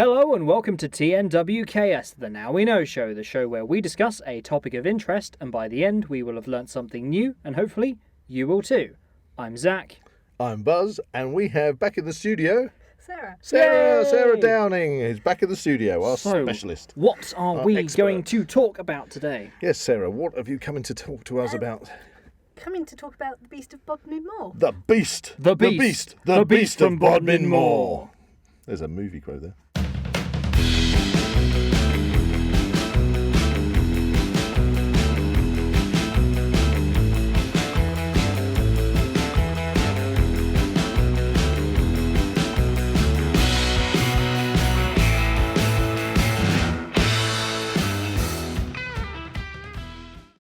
Hello and welcome to TNWKS, the Now We Know show, the show where we discuss a topic of interest and by the end we will have learnt something new and hopefully you will too. I'm Zak. I'm Buzz and we have back in the studio... Sarah. Sarah Downing is back in the studio, our specialist. What are we going to talk about today? Yes, Sarah, what have you come in to talk to us about? Coming to talk about the Beast of Bodmin Moor. The Beast of Bodmin Moor. There's a movie quote there.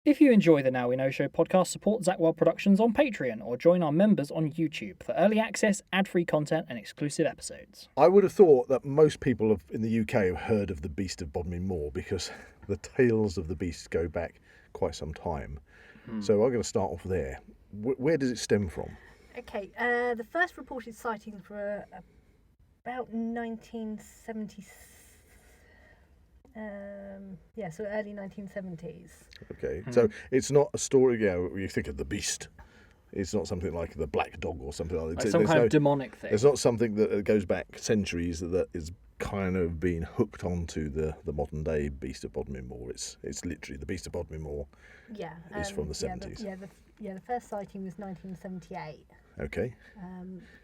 If you enjoy the Now We Know Show podcast, support Zak Wylde Productions on Patreon or join our members on YouTube for early access, ad-free content and exclusive episodes. I would have thought that most people in the UK have heard of the Beast of Bodmin Moor because the tales of the beast go back quite some time. So I'm going to start off there. Where does it stem from? Okay, the first reported sightings were about 1976. So early 1970s. Okay, so it's not a story, you think of the beast. It's not something like the black dog or something like that. Like some kind of demonic thing. It's not something that goes back centuries that is kind of being hooked onto the modern day Beast of Bodmin Moor. It's literally the Beast of Bodmin Moor. Yeah, is from the 70s. The first sighting was 1978. Okay.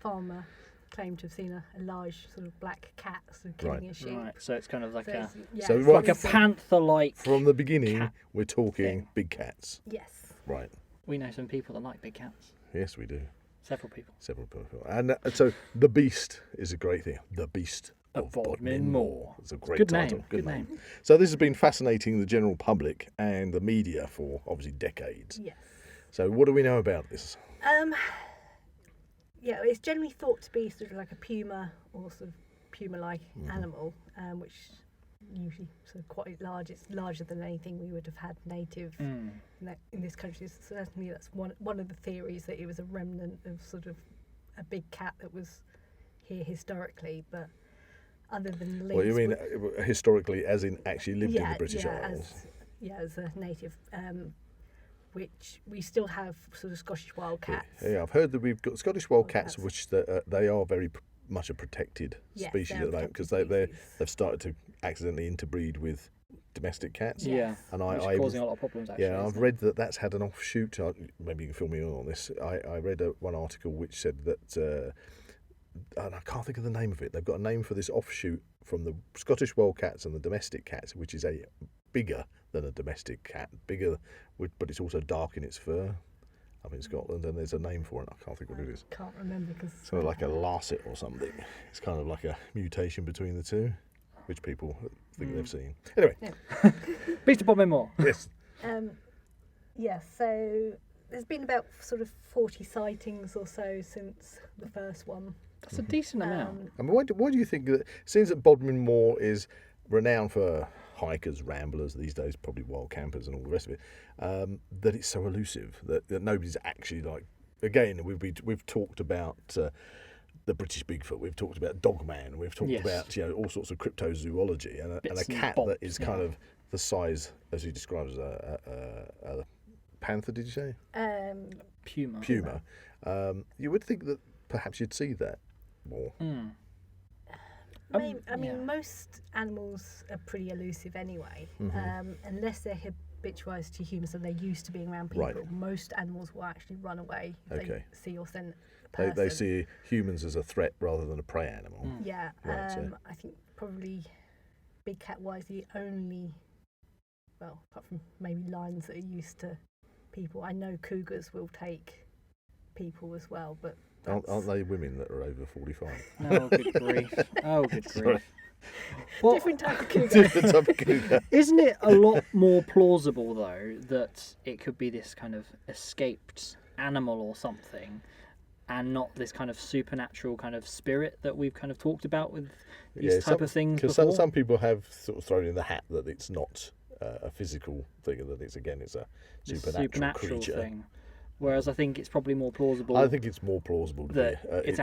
Farmer claimed to have seen a large sort of black cat sort of killing a sheep. Right, so it's kind of like like a panther-like. From the beginning, cat we're talking thing. big cats. Yes. Right. We know some people that like big cats. Yes, we do. Several people. And so the Beast is a great thing. The Beast of Bodmin Moor. It's a great Good title. name. Good name. So this has been fascinating the general public and the media for obviously decades. Yes. So what do we know about this? It's generally thought to be sort of like a puma or sort of puma-like animal, which usually sort of quite large. It's larger than anything we would have had native in this country. Certainly, that's one of the theories, that it was a remnant of sort of a big cat that was here historically, but other than links. What you mean historically, as in actually lived in the British Isles? As a native. Which we still have sort of Scottish wildcats. Yeah, I've heard that we've got Scottish wildcats, which they are very much a protected species at the moment because they've started to accidentally interbreed with domestic cats. Yeah, and which is causing a lot of problems. Actually, yeah, I've read that's had an offshoot. Maybe you can fill me in on this. I read one article which said that, and I can't think of the name of it. They've got a name for this offshoot from the Scottish wildcats and the domestic cats, which is a bigger than a domestic cat, but it's also dark in its fur up in Scotland, and there's a name for it. I can't think what it is. Can't remember because sort of like a larset or something. It's kind of like a mutation between the two, which people think they've seen. Anyway, Beast of Bodmin Moor. Yes. So there's been about sort of 40 sightings or so since the first one. That's a decent amount. I mean, why do you think that? Since that Bodmin Moor is renowned for hikers, ramblers these days, probably wild campers and all the rest of it, that it's so elusive that nobody's actually like. Again, we've talked about the British Bigfoot, we've talked about Dogman, we've talked about all sorts of cryptozoology, and a cat that is kind of the size, as you described, as a panther. Did you say? Puma. You would think that perhaps you'd see that more. Most animals are pretty elusive anyway, unless they're habitualised to humans and they're used to being around people. Right. Most animals will actually run away if they see or sense a person. They see humans as a threat rather than a prey animal. Yeah, Right, I think probably big cat-wise the only, well, apart from maybe lions that are used to people. I know cougars will take people as well, but aren't they women that are over 45? Oh, good grief. Sorry. Well, different type of cougar. Isn't it a lot more plausible, though, that it could be this kind of escaped animal or something and not this kind of supernatural kind of spirit that we've kind of talked about with these type of things before? Because some people have sort of thrown in the hat that it's not a physical thing, and that it's a supernatural creature. Thing. Whereas I think it's probably more plausible. I think it's more plausible to that be. It's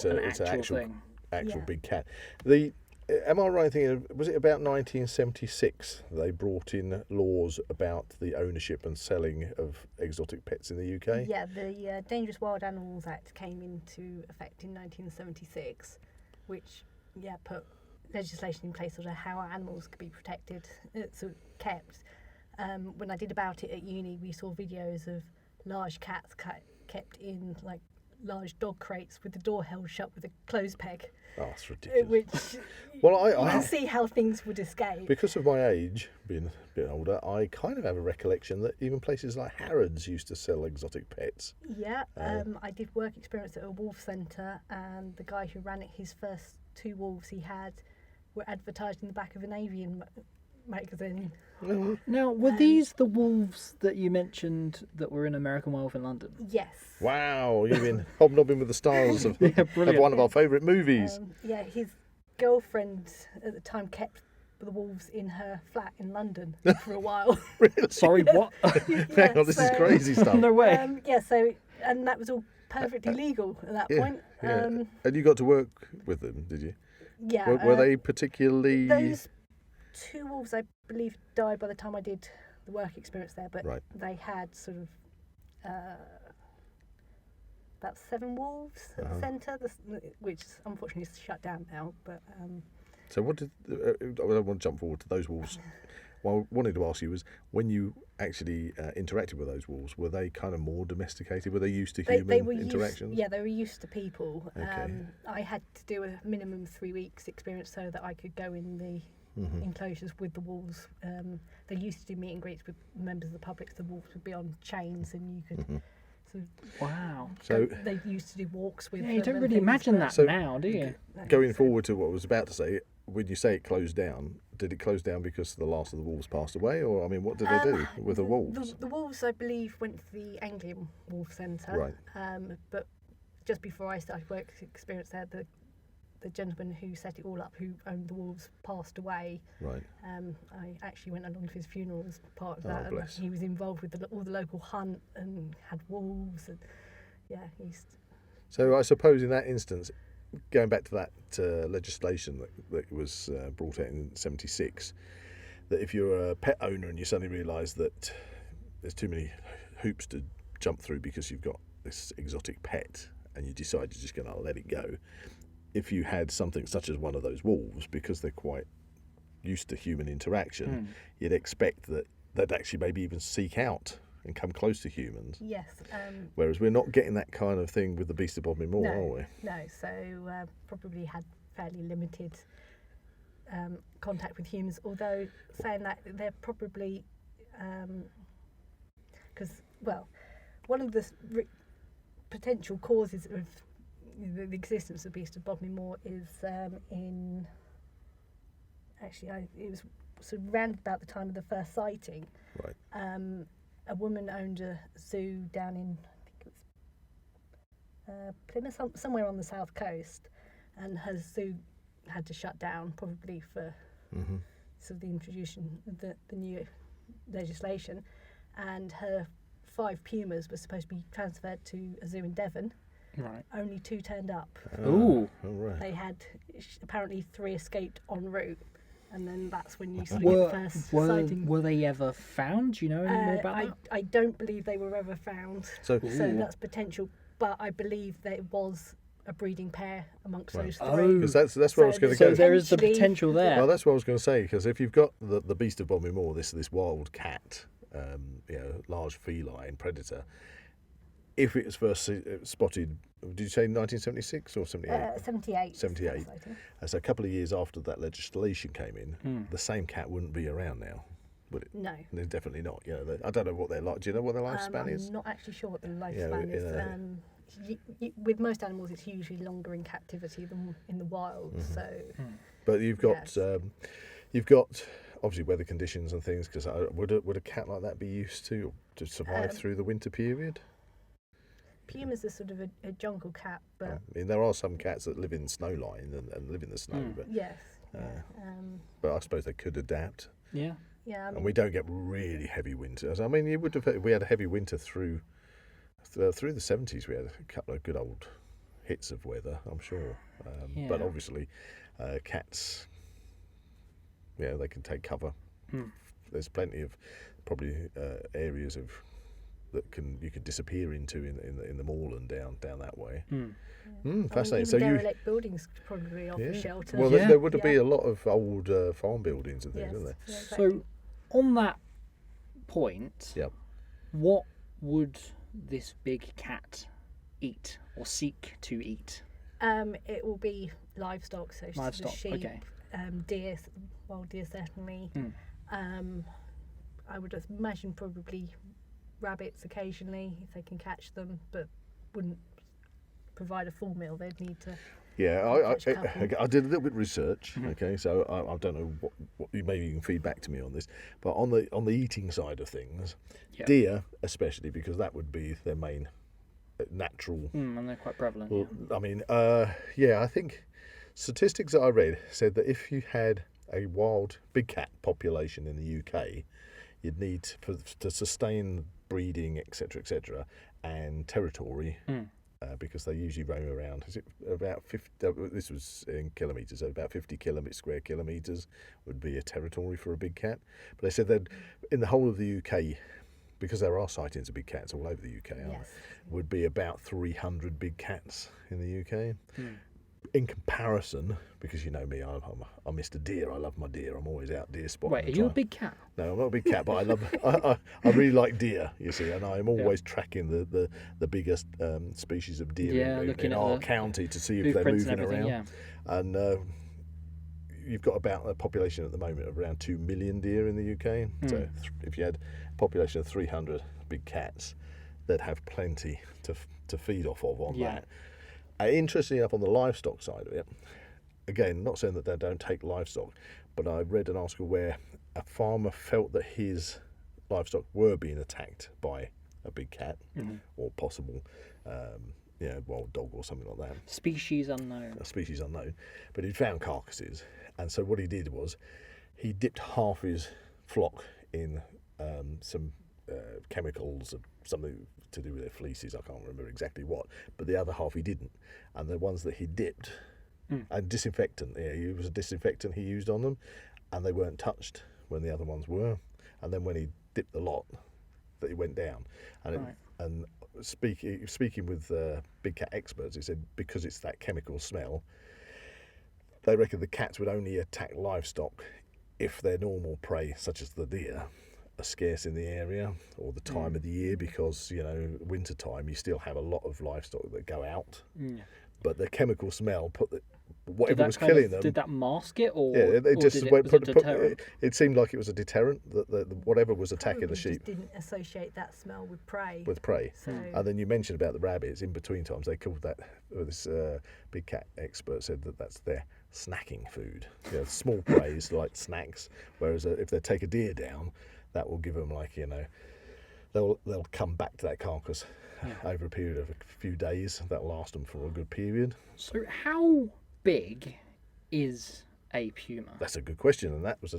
an actual thing. Actual big cat. The am I right in thinking, was it about 1976 they brought in laws about the ownership and selling of exotic pets in the UK? Yeah, the Dangerous Wild Animals Act came into effect in 1976, which put legislation in place sort of how our animals could be protected, sort of kept. When I did about it at uni, we saw videos of large cats kept in like large dog crates with the door held shut with a clothes peg. Oh, that's ridiculous. Which Well, you can see how things would escape. because of my age, being a bit older, I kind of have a recollection that even places like Harrods used to sell exotic pets. Yeah, I did work experience at a wolf centre, and the guy who ran it, his first 2 wolves he had were advertised in the back of an avian magazine. Now, were these the wolves that you mentioned that were in American Werewolf in London? Yes. Wow, you've been hobnobbing with the stars of, of brilliant. one of our favourite movies. His girlfriend at the time kept the wolves in her flat in London for a while. Sorry, what? Hang on, this is crazy stuff. No way. And that was all perfectly legal at that point. Yeah. And you got to work with them, did you? Yeah. Were they particularly... Those 2 wolves, I believe, died by the time I did the work experience there, but Right. they had sort of about 7 wolves at the centre, which unfortunately is shut down now. But So what did... I don't want to jump forward to those wolves. What I wanted to ask you was, when you actually interacted with those wolves, were they kind of more domesticated? Were they used to human they were interactions? they were used to people. Okay. I had to do a minimum 3 weeks experience so that I could go in the enclosures with the wolves. They used to do meet and greets with members of the public, so the wolves would be on chains and you could sort of Wow. So they used to do walks with Yeah, them you don't and really things, imagine but- that So- now, do you? going forward to what I was about to say, when you say it closed down, did it close down because the last of the wolves passed away? Or, I mean, what did they do with the wolves? The wolves, I believe, went to the Anglian Wolf Centre. Right. But just before I started work experience there, the gentleman who set it all up, who owned the wolves, passed away. Right. I actually went along to his funeral as part of Oh, that. bless. And he was involved with all the local hunt and had wolves. And So I suppose in that instance, going back to that legislation that was brought out in '76, that if you're a pet owner and you suddenly realise that there's too many hoops to jump through because you've got this exotic pet and you decide you're just going to let it go, if you had something such as one of those wolves, because they're quite used to human interaction, you'd expect that they'd actually maybe even seek out and come close to humans. yes. Whereas we're not getting that kind of thing with the Beast of Bodmin Moor, are we? No, so probably had fairly limited contact with humans, although saying that they're probably because one of the potential causes of the existence of Beast of Bodmin Moor is it was sort of round about the time of the first sighting. Right. A woman owned a zoo down in, I think it was Plymouth, somewhere on the south coast, and her zoo had to shut down, probably for sort of the introduction of the new legislation, and her 5 pumas were supposed to be transferred to a zoo in Devon. Right. Only 2 turned up. Ooh. All right. They had apparently 3 escaped en route, and then that's when you sort of Were, get first were, sighting. were they ever found? Do you know any more about that? I don't believe they were ever found, So, so that's potential. But I believe there was a breeding pair amongst those 3. Oh. because that's where I was going to So go. there is the Potentially- potential there. Well, that's what I was going to say, because if you've got the Beast of Bodmin Moor, this wild cat, large feline predator, if it was first spotted, did you say 1976 or 78? 78. 78. So a couple of years after that legislation came in, the same cat wouldn't be around now, would it? No. They're definitely not. I don't know what they're like. Do you know what their lifespan is? I'm not actually sure what the lifespan is. in With most animals, it's usually longer in captivity than in the wild. So But you've got obviously weather conditions and things. Because would a cat like that be used to survive through the winter period? pumas are sort of a jungle cat, but I mean, there are some cats that live in snowline and live in the snow, but yes. but I suppose they could adapt. Yeah. Yeah, I mean, And we don't get really heavy winters. I mean, we had a heavy winter through the 70s. We had a couple of good old hits of weather, I'm sure. But Yeah. obviously, cats they can take cover. There's plenty of probably areas of that you could disappear into in the moorland down that way. Fascinating. So derelict buildings could probably offer shelter. Well, there would be a lot of old farm buildings and things, wouldn't there? Yeah, exactly. So, on that point, Yep. what would this big cat eat or seek to eat? It will be livestock, so Livestock, sheep, okay. Deer, wild deer certainly. I would imagine probably rabbits occasionally if they can catch them, but wouldn't provide a full meal. They'd need to. Yeah, catch a couple. I did a little bit of research. Okay, so I don't know what maybe you can feed back to me on this, but on the eating side of things, deer especially, because that would be their main natural. And they're quite prevalent. Well, I mean, I think statistics that I read said that if you had a wild big cat population in the UK, you'd need to sustain breeding, etc., and territory, because they usually roam around. Is it about 50? This was in kilometres. So about 50 square kilometres would be a territory for a big cat. But they said that in the whole of the UK, because there are sightings of big cats all over the UK, would be about 300 big cats in the UK. In comparison, because you know me, I'm Mr. Deer. I love my deer. I'm always out deer spotting. Wait, are you a big cat? No, I'm not a big cat, but I love. I really like deer. You see, and I'm always tracking the biggest species of deer in our county to see if they're moving around. Yeah. And you've got about a population at the moment of around 2 million deer in the UK. So if you had a population of 300 big cats, they'd have plenty to feed off of on that. Interestingly enough, on the livestock side of it, again, not saying that they don't take livestock, but I read an article where a farmer felt that his livestock were being attacked by a big cat or possible wild dog or something like that. Species unknown. A species unknown. But he'd found carcasses, and so what he did was he dipped half his flock in some chemicals or something to do with their fleeces. I can't remember exactly what, but the other half he didn't. And the ones that he dipped, and disinfectant, it was a disinfectant he used on them, and they weren't touched when the other ones were. And then when he dipped the lot, that it went down. And speaking with big cat experts, he said because it's that chemical smell, they reckon the cats would only attack livestock if their normal prey, such as the deer, are scarce in the area or the time of the year, because winter time you still have a lot of livestock that go out, but the chemical smell whatever was killing them. Did that mask it, or it seemed like it was a deterrent that whatever was attacking the sheep just didn't associate that smell with prey. So, and then you mentioned about the rabbits. In between times they called that, this big cat expert said that's their snacking food. Small preys like snacks, whereas if they take a deer down, that will give them they'll come back to that carcass over a period of a few days. That'll last them for a good period. So how big is a puma? That's a good question, and that was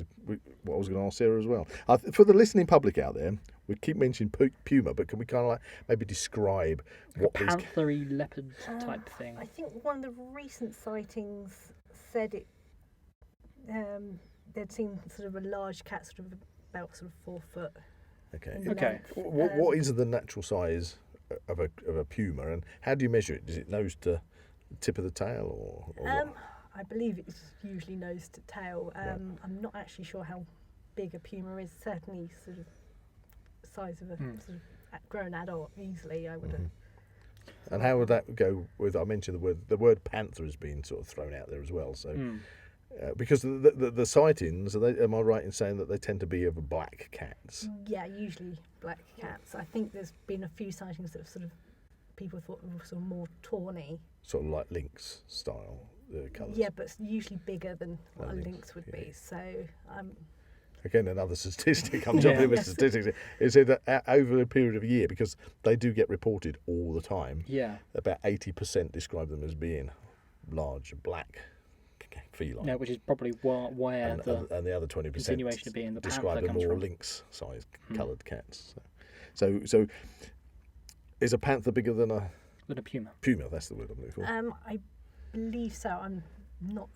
what I was going to ask Sarah as well. For the listening public out there, we keep mentioning puma, but can we kind of maybe describe what these... Panthery leopard type thing? I think one of the recent sightings said it. They'd seen sort of a large cat, sort of about 4 foot. Okay. What is the natural size of a puma, and how do you measure it? Is it nose to tip of the tail, or what? I believe it's usually nose to tail. I'm not actually sure how big a puma is. Certainly, sort of size of a sort of grown adult easily. I would have. And how would that go with? I mentioned the word panther has been sort of thrown out there as well. So. Because the sightings, am I right in saying that they tend to be of black cats? Yeah, usually black cats. I think there's been a few sightings that have sort of people thought were sort of more tawny. Sort of like lynx style colours. Yeah, but it's usually bigger than what a lynx would be. So. Again, another statistic. I'm jumping with statistics. It said that over a period of a year, because they do get reported all the time. Yeah. About 80% describe them as being large black feline. Yeah, which is probably where and the other 20% insinuation of being the describe panther them comes more from. lynx-sized coloured cats. So is a panther bigger than a puma? Puma, that's the word I'm looking for. I believe so. I'm not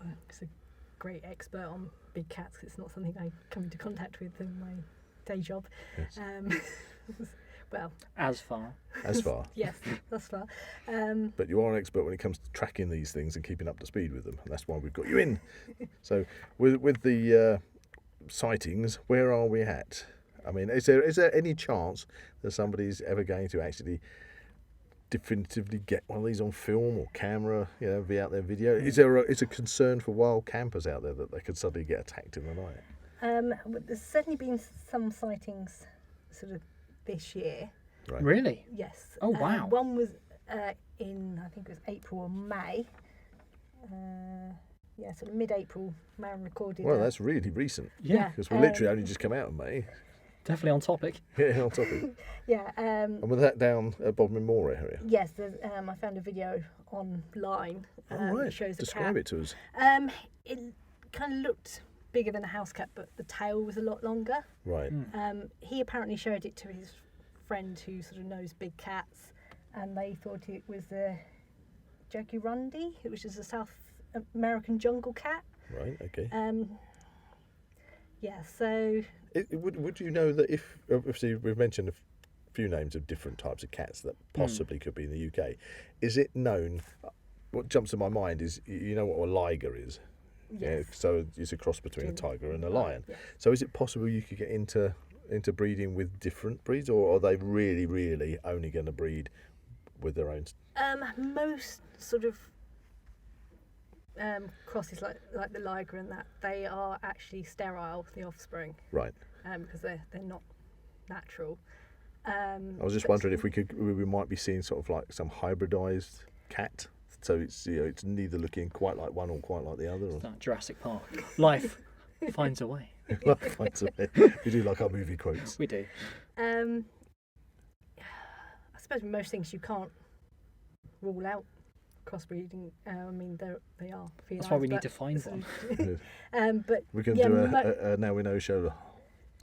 great expert on big cats. It's not something I come into contact with in my day job. Yes. Well, As far. Yes, thus far. But you are an expert when it comes to tracking these things and keeping up to speed with them, and that's why we've got you in. So, with the sightings, where are we at? I mean, is there any chance that somebody's ever going to actually definitively get one of these on film or camera, be out there video? Is there a concern for wild campers out there that they could suddenly get attacked in the night? There's certainly been some sightings sort of this year. Right. Really? Yes. Oh, wow. One was in, I think it was April or May. Sort of mid-April, man recorded. Well, that's really recent. Yeah. Because we literally only just come out of May. Definitely on topic. Yeah, on topic. Yeah. And was that down at Bodmin Moor area? Yes, I found a video online. Oh, right. That shows a Describe cat. it to us. It kind of looked bigger than a house cat, but the tail was a lot longer. Right. He apparently showed it to his friend who sort of knows big cats, and they thought it was a jaguarundi, which is a South American jungle cat. Right, okay. So... Would you know that if, obviously we've mentioned a few names of different types of cats that possibly could be in the UK, is it known, what jumps to my mind is, you know what a liger is? Yes. Yeah, so it's a cross between a tiger and a lion. Yes. So is it possible you could get into breeding with different breeds, or are they really, really only going to breed with their own? Most sort of crosses like the liger and that, they are actually sterile, the offspring. Right. Because they're not natural. I was just wondering if we might be seeing sort of like some hybridized cat. So it's it's neither looking quite like one or quite like the other. It's like Jurassic Park. Life finds a way. Life finds a way. We do like our movie quotes. We do. I suppose most things you can't rule out crossbreeding. I mean, they are felines. That's why we need to find one. But We can do a Now We Know show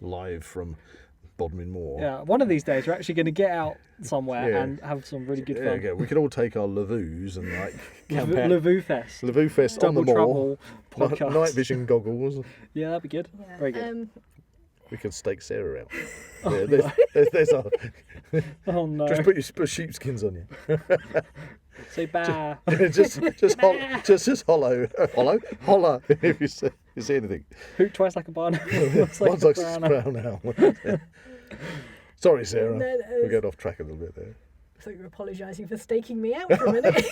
live from Bodmin Moor. Yeah, one of these days we're actually going to get out somewhere Yeah. and have some really good There fun. you go. We can all take our Lavus and like camp out. Lavu Fest. Lavu Fest on the Double moor. Trouble podcast. Night vision goggles. Yeah, that'd be good. yeah, Very good. We can stake Sarah out. Oh, Yeah, there's our. Oh no. Just put sheepskins on you. Say bah. just hollow if you see anything. Hoot twice like a barn. One's like a brown owl. Sorry, Sarah. No, We're getting off track a little bit there. I thought you were apologising for staking me out for a minute.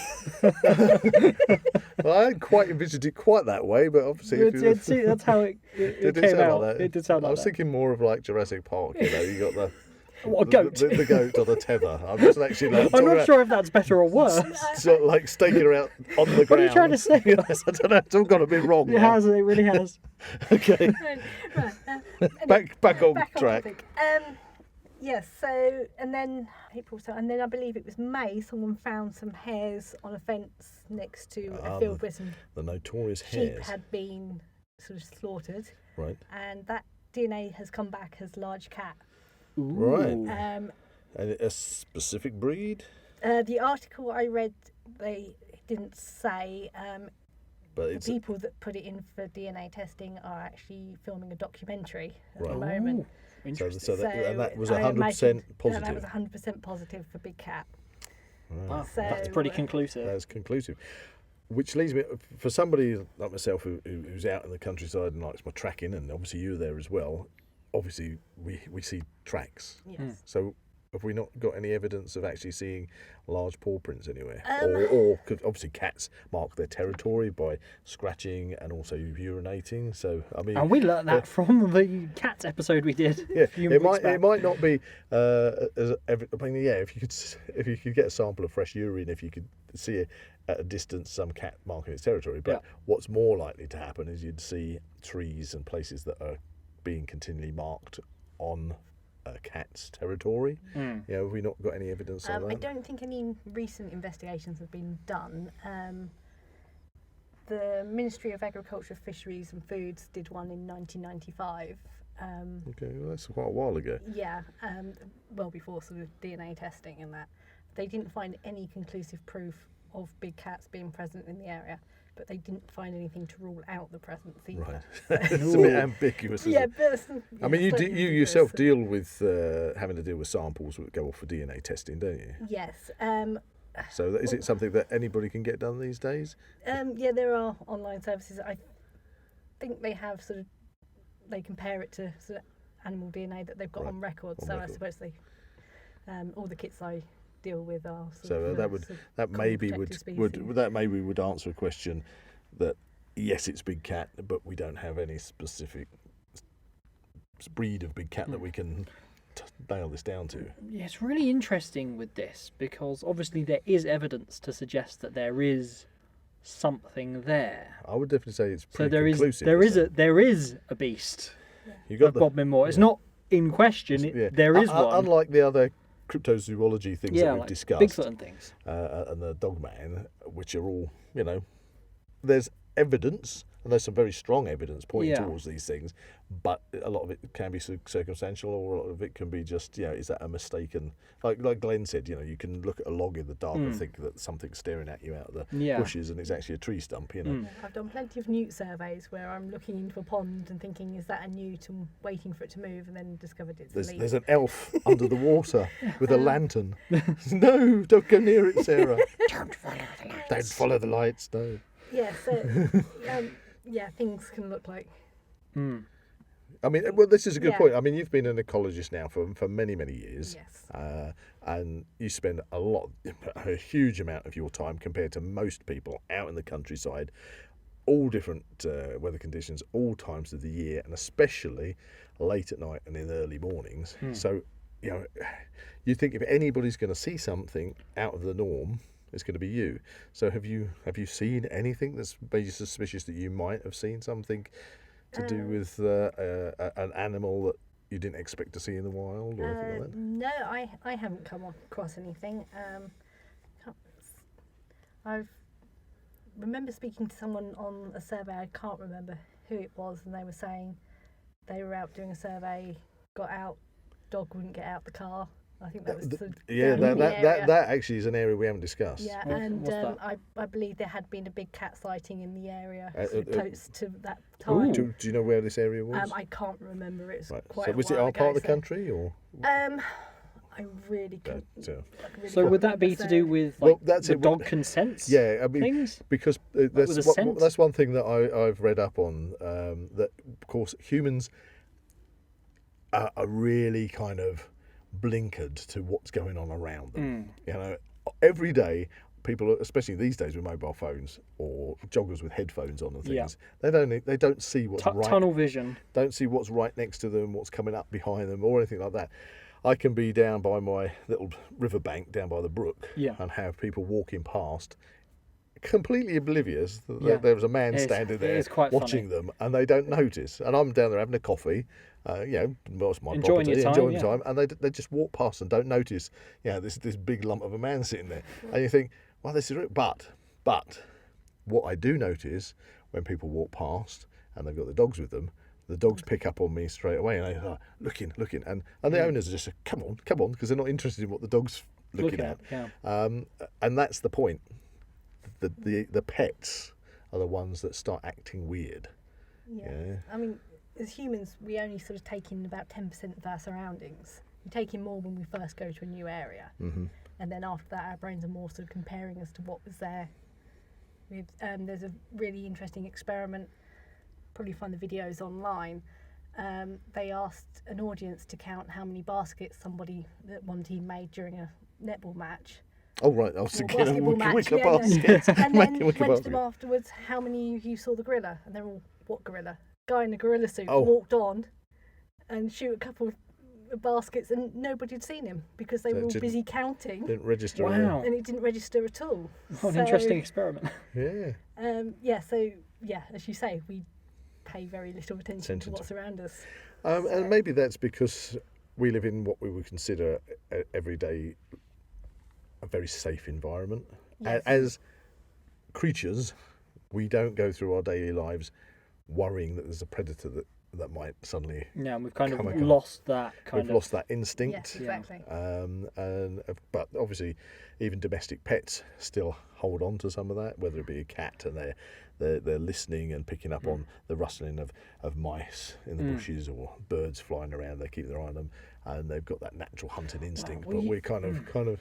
Well, I hadn't quite envisioned it quite that way, but obviously, That's how it Did came sound out. like that? It did sound like I was that. thinking more of like Jurassic Park. You got the What, a goat? the goat or the tether. I'm just actually like. I'm talking not about sure if that's better or worse. sort of like staking her out on the ground. What are you trying to say? Yes, I don't know. It's all got a bit wrong. It now. has. It really has. Okay, Right, back on back track. on topic. Yes, so and then April, and then I believe it was May. Someone found some hairs on a fence next to a field where some The notorious sheep hares. had been sort of slaughtered, Right. and that DNA has come back as large cat. Right. Ooh. And a specific breed, The article I read, they didn't say. but The it's people that put it in for DNA testing are actually filming a documentary at Right. the moment. Ooh, interesting. so and that was I 100% imagine positive. That was 100% positive for big cat. Right. Wow, So, that's pretty conclusive. That's conclusive. Which leads me, for somebody like myself who's out in the countryside and likes my tracking, and obviously you're there as well, obviously we see tracks. Yes. So have we not got any evidence of actually seeing large paw prints anywhere? Um, Or 'cause obviously cats mark their territory by scratching and also urinating. So, I mean... And we learnt that from the cats episode we did. Yeah, a few it weeks back. might not be if you could get a sample of fresh urine, if you could see at a distance some cat marking its territory, but Yeah. what's more likely to happen is you'd see trees and places that are being continually marked on a cat's territory. Have we not got any evidence on that? I don't think any recent investigations have been done. The Ministry of Agriculture, Fisheries and Foods did one in 1995. Okay, well, that's quite a while ago. Yeah, well before sort of DNA testing and that. They didn't find any conclusive proof of big cats being present in the area. but they didn't find anything to rule out the presence either. Right. It's a bit ambiguous, isn't Yeah, it? but I mean, you slightly yourself ambiguous. deal with having to deal with samples that go off for DNA testing, don't you? Yes. So is it something that anybody can get done these days? Yeah, there are online services. I think they have they compare it to sort of animal DNA that they've got Right, on record. on So record. I suppose all the kits I deal with are. So that maybe would answer a question that yes, it's big cat, but we don't have any specific breed of big cat that we can nail this down to. Yeah, it's really interesting with this because obviously there is evidence to suggest that there is something there. I would definitely say it's So pretty there conclusive. there is a beast You got of Bodmin Moor. It's not in question. There is one. Unlike the other cryptozoology things that we've like discussed, Bigfoot and things. and the Dogman, which are all, there's evidence, and there's some very strong evidence pointing towards these things, but a lot of it can be circumstantial, or a lot of it can be just, is that a mistaken, like Glenn said, you can look at a log in the dark and think that something's staring at you out of the bushes, and it's actually a tree stump, I've done plenty of newt surveys where I'm looking into a pond and thinking, is that a newt, and waiting for it to move, and then discovered it's a leaf. There's an elf under the water with a lantern. No, don't go near it, Sarah. Don't follow the lights, no. Yeah, so things can look like. I mean, well, this is a good Yeah. point. I mean, you've been an ecologist now for many, many years. Yes. And you spend a huge amount of your time compared to most people out in the countryside, all different weather conditions, all times of the year, and especially late at night and in the early mornings. So, you think if anybody's going to see something out of the norm, it's going to be you. So have you seen anything that's made you suspicious that you might have seen something to do with an animal that you didn't expect to see in the wild or anything like that? No, I haven't come across anything. I remember speaking to someone on a survey. I can't remember who it was, and they were saying they were out doing a survey, got out, dog wouldn't get out the car. I think that was that actually is an area we haven't discussed. Yeah, What's that? I believe there had been a big cat sighting in the area close to that Ooh. time. Do you know where this area was? I can't remember. It's Right. quite So a was it while our ago, part of the so- country or? I really couldn't. So- So would that be to do with that's the it. dog consents? Yeah, I mean, things? because with a scent? that's one thing that I've read up on. That of course humans are really kind of blinkered to what's going on around them. Every day, people, especially these days with mobile phones or joggers with headphones on and things, they don't see what's right. Tunnel vision. Don't see what's right next to them, what's coming up behind them, or anything like that. I can be down by my little riverbank down by the brook and have people walking past completely oblivious that there was a man standing there watching them, and they don't notice. And I'm down there having a coffee, what's my Enjoying property, your time, enjoying yeah. time, and they just walk past and don't notice, this big lump of a man sitting there. And you think, well, this is it. But what I do notice when people walk past and they've got the dogs with them, the dogs pick up on me straight away, and they're looking, and the owners are just come on, because they're not interested in what the dog's looking at. And that's the point. The pets are the ones that start acting weird. Yeah. I mean, as humans, we only sort of take in about 10% of our surroundings. We take in more when we first go to a new area, and then after that, our brains are more sort of comparing as to what was there. There's a really interesting experiment. Probably find the videos online. They asked an audience to count how many baskets that one team made during a netball match. Oh right, I was thinking of basketball match, wicker yeah, baskets. And then Making went wicker to them baskets. afterwards, how many of you saw the gorilla? And they're all, what gorilla? Guy in a gorilla suit Oh. walked on and shoot a couple of baskets, and nobody had seen him because they So were it all didn't- busy counting, Didn't register. Wow. and it didn't register at all. What an So, interesting experiment. Yeah. As you say, we pay very little attention to what's around us. And maybe that's because we live in what we would consider every day a very safe environment. Yes. As creatures, we don't go through our daily lives worrying that there's a predator that might suddenly. Yeah, and we've kind of come across. lost that We've lost that instinct. Yes, exactly. But obviously, even domestic pets still hold on to some of that, whether it be a cat and they're listening and picking up on the rustling of mice in the bushes or birds flying around. They keep their eye on them, and they've got that natural hunting instinct. well, but you- we're kind of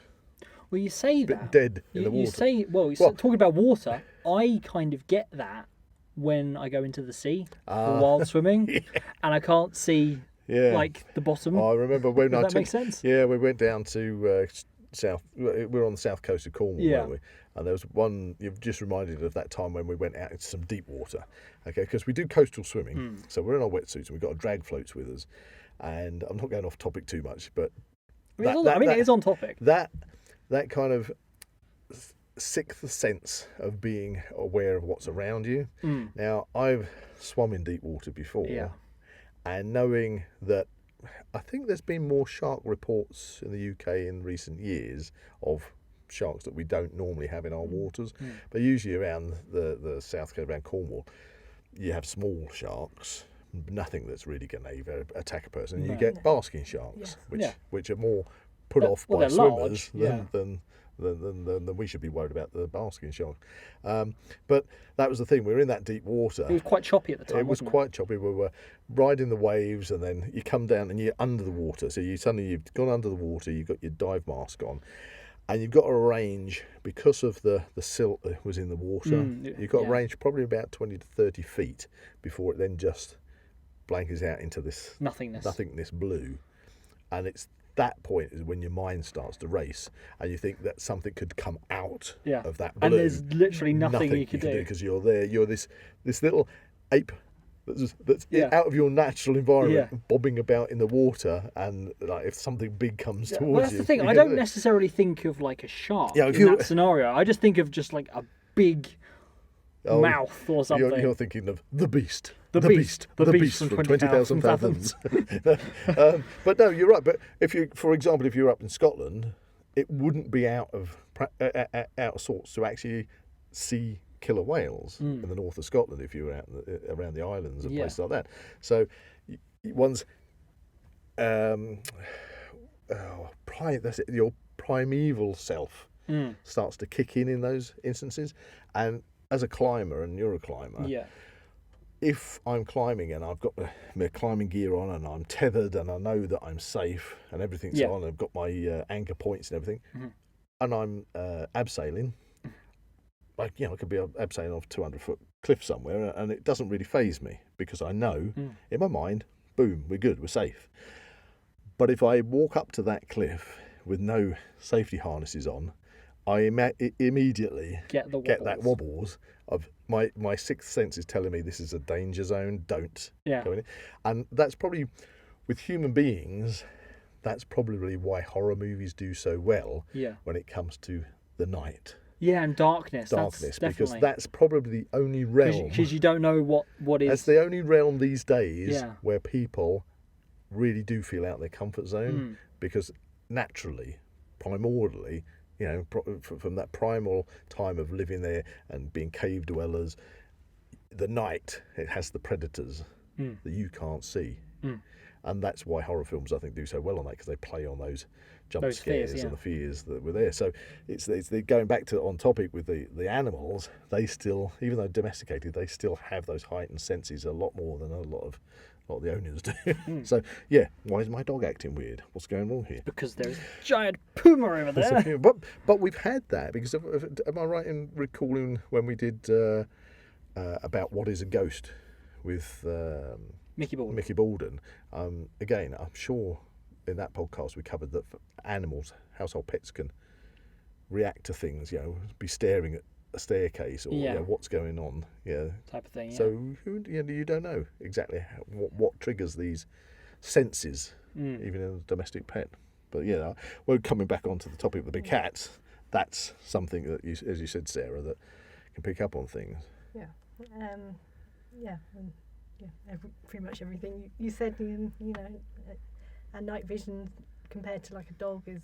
Well, you say a bit that. dead in the water. You say, well, talking about water, I kind of get that when I go into the sea for wild swimming, and I can't see like the bottom. I remember when Does I that took. make sense? Yeah, we went down to south. We were on the south coast of Cornwall, Yeah. weren't we? And there was one. You've just reminded of that time when we went out into some deep water. Okay, because we do coastal swimming, so we're in our wetsuits and we've got our drag floats with us. And I'm not going off topic too much, but It is on topic. that kind of sixth sense of being aware of what's around you. Now, I've swum in deep water before, and knowing that I think there's been more shark reports in the UK in recent years of sharks that we don't normally have in our waters, but usually around the south coast, around Cornwall, you have small sharks. Nothing that's really going to attack a person. And you get basking sharks, which are more put off by they're swimmers large, than we should be worried about the basking shark. But that was the thing. We were in that deep water. It was quite choppy at the time. It was wasn't quite choppy. We were riding the waves, and then you come down and you're under the water. So you've gone under the water. You've got your dive mask on, and you've got to arrange, because of the silt that was in the water. You've got to arrange probably about 20 to 30 feet before it then just blankets out into this nothingness blue, and it's that point is when your mind starts to race, and you think that something could come out of that blue. And there's literally nothing you can do because you're there. You're this little ape that's out of your natural environment, bobbing about in the water, and like if something big comes towards well, that's you. the thing. I don't necessarily think of like a shark in that scenario. I just think of just like a big mouth or something. You're thinking of the Beast. The Beast from 20,000 Fathoms. But no, you're right. But for example, if you're up in Scotland, it wouldn't be out of sorts to actually see killer whales in the north of Scotland if you were out around the islands and places like that. So one's that's it. Your primeval self starts to kick in those instances, and as a climber, and you're a climber, if I'm climbing and I've got my climbing gear on and I'm tethered and I know that I'm safe and everything's on, I've got my anchor points and everything, and I'm abseiling, I could be abseiling off a 200-foot cliff somewhere, and it doesn't really faze me because I know in my mind, boom, we're good, we're safe. But if I walk up to that cliff with no safety harnesses on, I immediately get that wobbles of my sixth sense is telling me this is a danger zone, don't go in it. And that's probably, with human beings, that's probably why horror movies do so well when it comes to the night. Yeah, and darkness. Because that's probably the only realm. Because you don't know what is. That's the only realm these days where people really do feel out of their comfort zone, because naturally, primordially, from that primal time of living there and being cave dwellers, the night, it has the predators that you can't see. And that's why horror films, I think, do so well on that, because they play on those jump scares and the fears that were there. So it's going back to on topic with the animals, they still, even though domesticated, they still have those heightened senses a lot more than a lot of the owners do. So, why is my dog acting weird? What's going on here? Because there's a giant puma over there. But we've had that, because am I right in recalling when we did about what is a ghost with Mickey Baldwin? Again, I'm sure in that podcast we covered that animals, household pets, can react to things, be staring at a staircase or what's going on, type of thing. So you don't know exactly what triggers these senses, even in a domestic pet. But we're coming back onto the topic of the big cats. That's something that, as you said, Sarah, that can pick up on things. Pretty much everything you said. A night vision compared to like a dog is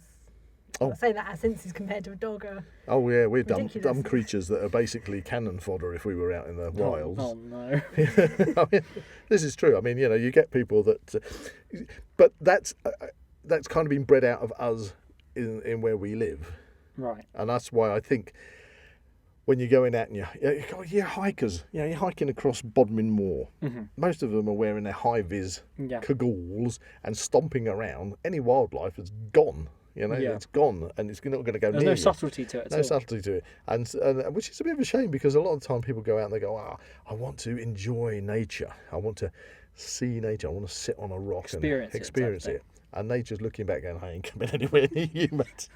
Oh. I'm saying that our senses compared to a dog are Oh yeah, we're ridiculous. dumb creatures that are basically cannon fodder if we were out in the wilds. Oh no. I mean, this is true. I mean, you get people that, but that's kind of been bred out of us in where we live, Right. and that's why I think when you're going out and you're hikers, you're hiking across Bodmin Moor. Mm-hmm. Most of them are wearing their high vis Yeah. cagoles and stomping around. Any wildlife is gone. Yeah. It's gone, and it's not going to go There's near no you. subtlety to it at No all. subtlety to it, and which is a bit of a shame because a lot of the time people go out and they go, I want to enjoy nature. I want to see nature. I want to sit on a rock Experience and it experience type it. And nature's looking back going, I ain't coming anywhere near you, mate.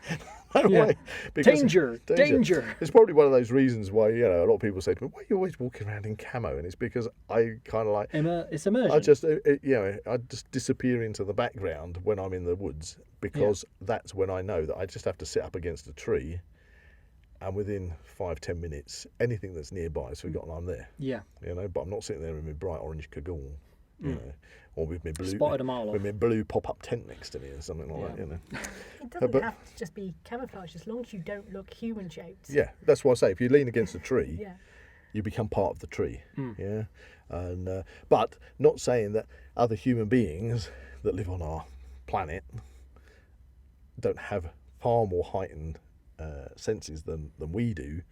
No Yeah. way. Because Danger. It's probably one of those reasons why, a lot of people say to me, why are you always walking around in camo? And it's because I kind of like, It's immersion. I just disappear into the background when I'm in the woods because that's when I know that I just have to sit up against a tree, and within 5-10 minutes, anything that's nearby has forgotten I'm there. Yeah. But I'm not sitting there with my bright orange cagoule, or with my blue Spotted a mile off. with my blue pop-up tent next to me or something like that. It doesn't but- have to just be camouflage as long as you don't look human shaped. Yeah, that's what I say. If you lean against a tree, Yeah. you become part of the tree. Yeah, and but not saying that other human beings that live on our planet don't have far more heightened senses than we do,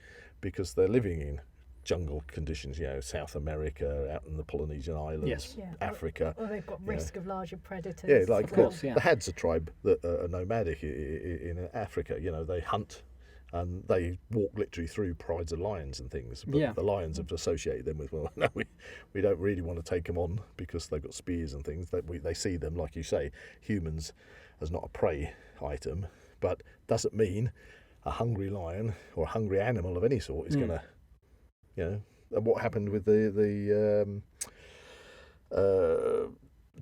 because they're living in jungle conditions. South America, out in the Polynesian islands, Yes. Yeah. Africa. Or they've got risk of larger predators. Yeah, like as well. course, yeah. the Hadza tribe that are nomadic in Africa. They hunt and they walk literally through prides of lions and things. But Yeah. the lions have associated them with, well, no, we don't really want to take them on because they've got spears and things. They see them, like you say, humans as not a prey item, but doesn't mean a hungry lion or a hungry animal of any sort is going to, and what happened with the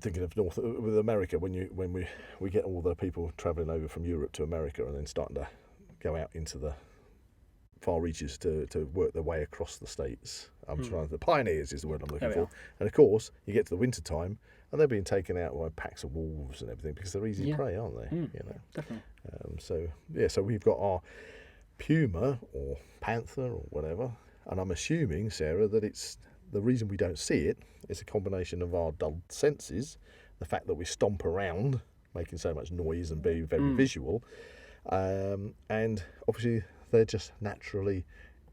thinking of with America when we get all the people travelling over from Europe to America and then starting to go out into the far reaches to work their way across the states. The pioneers is the word I'm looking There we for. And of course, you get to the winter time and they're being taken out by packs of wolves and everything because they're easy prey, aren't they? Definitely. So we've got our puma or panther or whatever, and I'm assuming, Sarah, that it's the reason we don't see it is a combination of our dulled senses, the fact that we stomp around making so much noise and being very visual, and obviously they're just naturally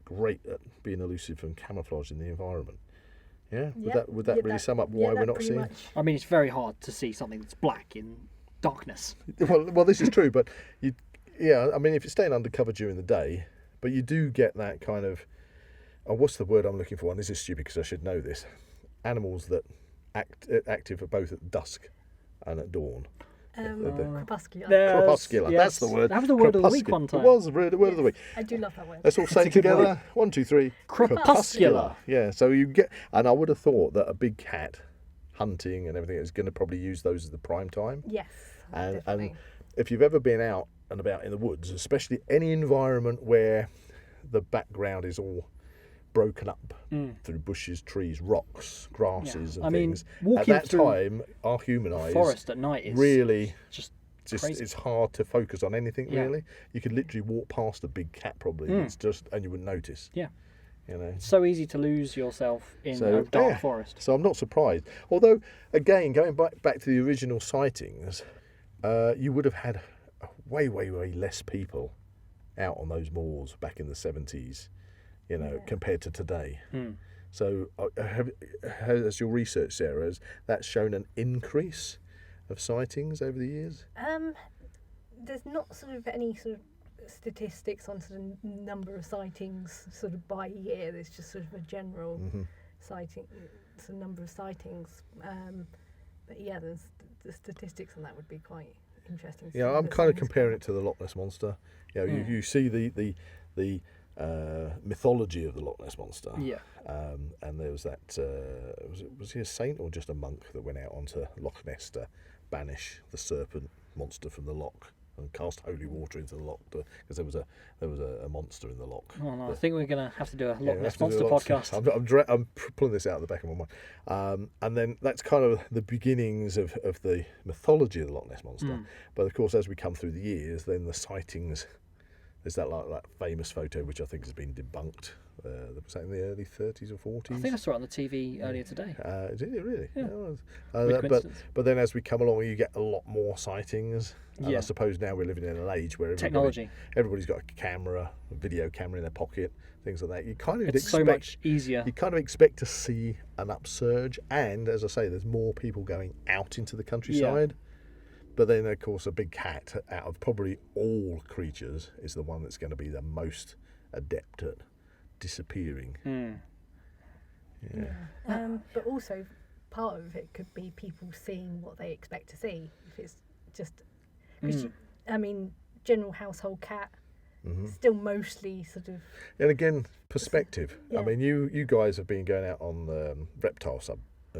great at being elusive and camouflage in the environment. Yeah, would that really sum up why we're not seeing? Much. I mean, it's very hard to see something that's black in darkness. Well, this is true, but I mean, if it's staying undercover during the day, but you do get that kind of, what's the word I'm looking for? And this is stupid because I should know this. Animals that active both at dusk and at dawn. Crepuscular. Crepuscular. Yes. That's the word. That was the word of the week one time. It was the word of the week. I do love that word. Let's all say a good together. word. 1, 2, 3. Crepuscular. Yeah. So you get, and I would have thought that a big cat hunting and everything is going to probably use those at the prime time. Yes. And definitely. if you've ever been out and about in the woods, especially any environment where the background is all broken up through bushes, trees, rocks, grasses, and things. At walking that through time, our human eyes forest at night is really just crazy. it's hard to focus on anything Yeah. really. You could literally walk past a big cat probably. It's just, and you wouldn't notice. Yeah. So so easy to lose yourself in a dark forest. So I'm not surprised. Although, again, going back to the original sightings, you would have had way less people out on those moors back in the 70s, compared to today. So has your research, Sarah, that's shown an increase of sightings over the years? There's not sort of any sort of statistics on sort of number of sightings sort of by year. There's just sort of a general sighting, sort of number of sightings. But yeah, the statistics on that would be quite interesting. Yeah, I'm kind of comparing it to the Loch Ness Monster. You see the mythology of the Loch Ness Monster. Yeah. And there was that, was he a saint or just a monk that went out onto Loch Ness to banish the serpent monster from the loch? and cast holy water into the loch because there was a monster in the loch. Oh no, I think we're gonna have to do a Yeah, Loch we Ness have to do Monster a lot. podcast. I'm pulling this out of the back of my mind. And then that's kind of the beginnings of the mythology of the Loch Ness Monster. But of course, as we come through the years, then the sightings, there's that famous photo which I think has been debunked. Was that in the early 30s or 40s? I think I saw it on the TV earlier today. Did it really? Yeah. But then as we come along, you get a lot more sightings. And Yeah. I suppose now we're living in an age where Technology. everybody's got a camera, a video camera in their pocket, things like that. You kind of It's so much easier. You kind of expect to see an upsurge, and as I say, there's more people going out into the countryside. But then, of course, a big cat, out of probably all creatures, is the one that's going to be the most adept at disappearing. But also, part of it could be people seeing what they expect to see. If it's just, general household cat, still mostly sort of. And again, perspective. Yeah. I mean, you guys have been going out on reptile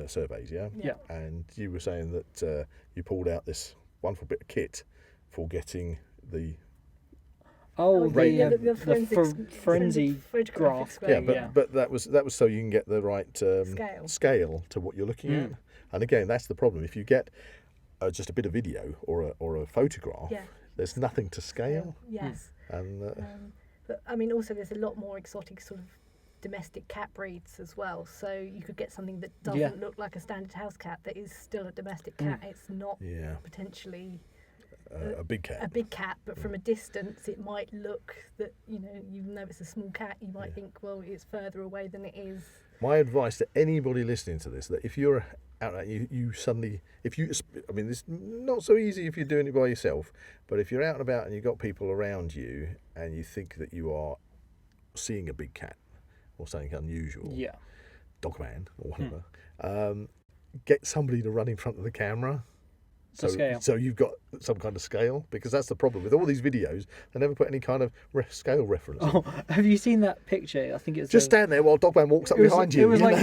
surveys, yeah? Yeah. And you were saying that you pulled out this wonderful bit of kit for getting the forensic graph. But that was so you can get the right scale to what you're looking at. And again, that's the problem. If you get just a bit of video or a photograph, there's nothing to scale. Yes. And but I mean, also there's a lot more exotic sort of domestic cat breeds as well. So you could get something that doesn't look like a standard house cat that is still a domestic cat. It's not potentially a big cat. A big cat, but from a distance, it might look that you know it's a small cat. You might think, well, it's further away than it is. My advice to anybody listening to this: that if you're out, you suddenly, it's not so easy if you're doing it by yourself. But if you're out and about and you've got people around you, and you think that you are seeing a big cat or something unusual, Dogman or whatever, get somebody to run in front of the camera. So you've got some kind of scale, because that's the problem with all these videos. They never put any kind of scale reference. Oh, have you seen that picture? I think it's just stand there while Dogman walks up behind you. It was like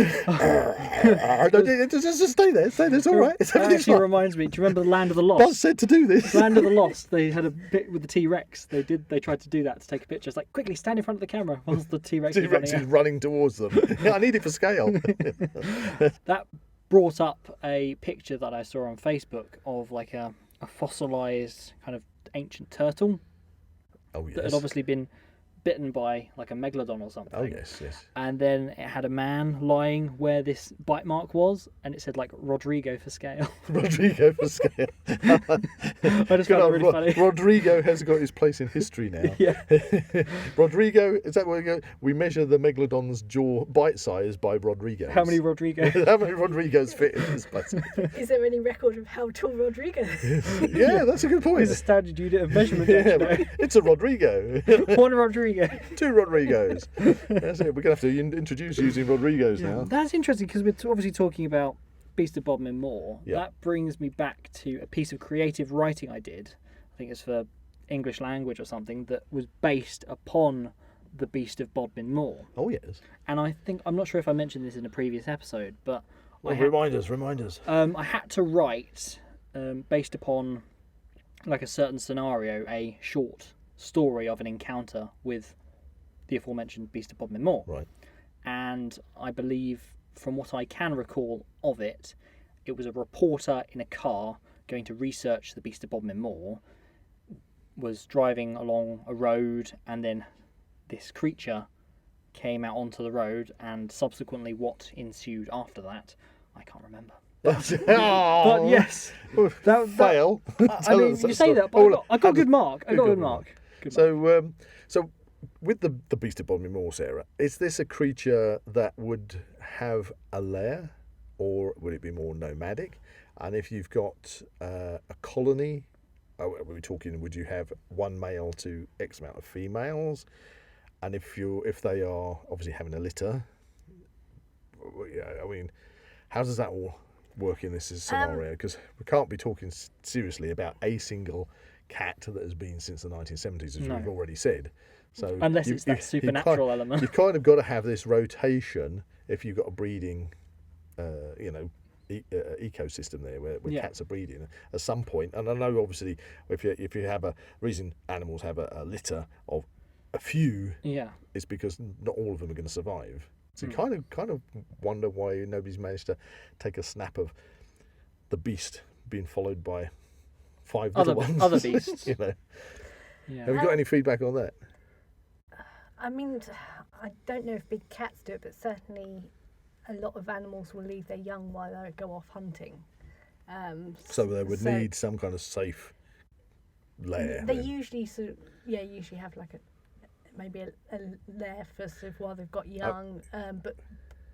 just stay there. It's all right. That actually reminds me. Do you remember the Land of the Lost? Buzz said to do this. Land of the Lost. They had a bit with the T-Rex. They tried to do that, to take a picture. It's like, quickly stand in front of the camera whilst the T-Rex is running towards them. I need it for scale. That brought up a picture that I saw on Facebook of like a fossilized kind of ancient turtle. Oh yes. That had obviously been bitten by like a megalodon or something. Oh yes. And then it had a man lying where this bite mark was, and it said like Rodrigo for scale. Rodrigo for scale. I just found it really funny. Rodrigo has got his place in history now. Yeah. Rodrigo, is that where we go? We measure the megalodon's jaw bite size by Rodrigo. How many Rodrigo? How many Rodrigos fit in this place? Is there any record of how tall Rodrigo is? Yeah, that's a good point. It's a standard unit of measurement. It's a Rodrigo. One Rodrigo. 2 Rodrigos. That's it. We're going to have to introduce using Rodrigos now. That's interesting, because we're obviously talking about Beast of Bodmin Moor. Yeah. That brings me back to a piece of creative writing I did. I think it's for English language or something, that was based upon the Beast of Bodmin Moor. Oh, yes. And I'm not sure if I mentioned this in a previous episode, but Remind us. I had to write, based upon like a certain scenario, a short story of an encounter with the aforementioned Beast of Bodmin Moor. Right. And I believe, from what I can recall of it, it was a reporter in a car going to research the Beast of Bodmin Moor, was driving along a road, and then this creature came out onto the road, and subsequently what ensued after that, I can't remember. But yes, fail. I mean, you say that, but I got a good mark. So with the Beast of Bodmin Moor, Sarah, is this a creature that would have a lair, or would it be more nomadic? And if you've got a colony, are we talking, would you have one male to X amount of females? And if they are obviously having a litter, I mean, how does that all work in this scenario? Because we can't be talking seriously about a single cat that has been since the 1970s, as we've already said. So unless it's that supernatural element. You've kind of got to have this rotation if you've got a breeding, ecosystem there where Yeah. cats are breeding at some point. And I know obviously if you have a reason animals have a litter of a few, Yeah. it's because not all of them are going to survive. So you Hmm. kind of wonder why nobody's managed to take a snap of the beast being followed by 5 little ones. Other beasts. You know. Yeah. Have you got any feedback on that? I mean, I don't know if big cats do it, but certainly a lot of animals will leave their young while they go off hunting. So they would so need some kind of safe lair. They then. usually usually have like maybe a lair for sort of while they've got young, but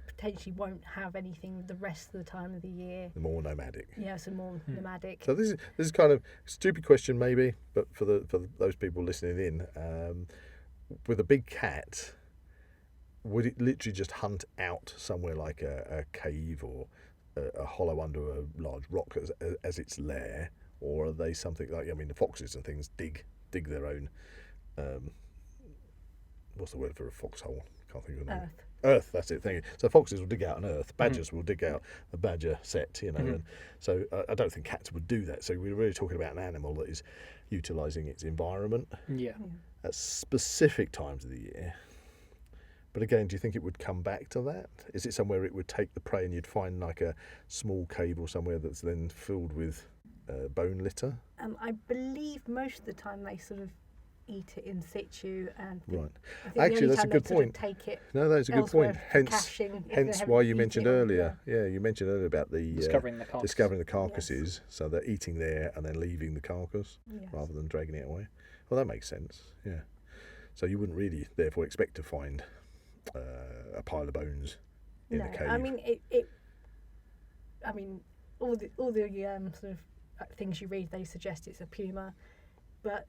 potentially won't have anything the rest of the time of the year. They're more nomadic. Yeah, so more nomadic. So this is kind of a stupid question maybe, but for those people listening in, with a big cat, would it literally just hunt out somewhere like a cave or a hollow under a large rock as its lair, or are they something like, I mean, the foxes and things dig their own, what's the word for a foxhole? Can't think of the name. Earth, that's it. Thank you. So foxes will dig out an earth. Badgers will dig out a badger set, you know. And so I don't think cats would do that. So we're really talking about an animal that is utilising its environment Yeah. at specific times of the year. But again, do you think it would come back to that? Is it somewhere it would take the prey and you'd find like a small cave or somewhere that's then filled with bone litter? I believe most of the time they sort of eat it in situ, and Right. I think the Actually, only that's a time good they sort of point. take it No, that's a good elsewhere point. for caching if they Hence haven't why you eaten mentioned it all, earlier. Yeah, you mentioned earlier about the Discovering the carcass. discovering the carcasses. So they're eating there and then leaving the carcass Yes. rather than dragging it away. Well, that makes sense. Yeah. So you wouldn't really, therefore, expect to find a pile of bones in No, a cave. I mean all the sort of things you read, they suggest it's a puma, but